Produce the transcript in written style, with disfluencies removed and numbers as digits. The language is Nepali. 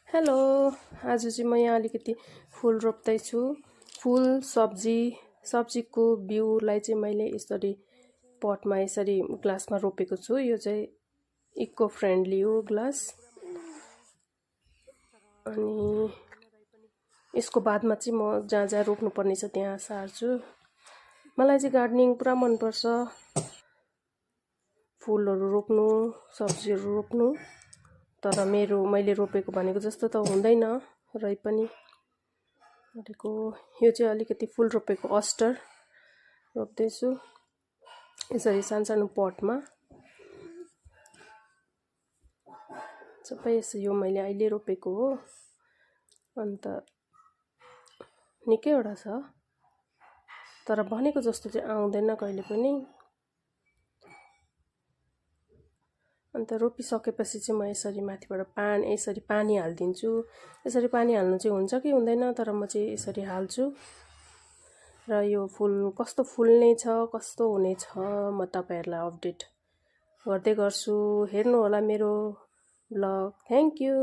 हेलो, आज चाहिँ म यहाँ अलिकति फुल रोप्दैछु। फुल सब्जीको बिउलाई चाहिँ मैले यसरी पटमा यसरी ग्लासमा रोपेको छु। यो चाहिँ इको फ्रेन्डली हो ग्लास। अनि यसको बादमा चाहिँ म जहाँ जहाँ रोप्नुपर्ने छ त्यहाँ सार्छु। मलाई चाहिँ गार्डनिङ पुरा मनपर्छ, फुलहरू रोप्नु, सब्जीहरू रोप्नु। तर मैले रोपेको भनेको जस्तो त हुँदैन रै पनि। यो चाहिँ अलिकति फुल रोपेको अस्टर रोप्दैछु यसरी सानो पटमा। सबै यो मैले अहिले रोपेको हो। अन्त निकैवटा छ, तर भनेको जस्तो चाहिँ आउँदैन कहिले पनि। अन्त रोपिसकेपछि चाहिँ म यसरी माथिबाट यसरी पानी हालिदिन्छु। यसरी पानी हाल्नु चाहिँ हुन्छ कि हुँदैन, तर म चाहिँ यसरी हाल्छु। र यो फुल कस्तो फुल्ने छ, कस्तो हुनेछ म तपाईहरुलाई अपडेट गर्दै गर्छु। हेर्नु होला मेरो ब्लग। Thank you.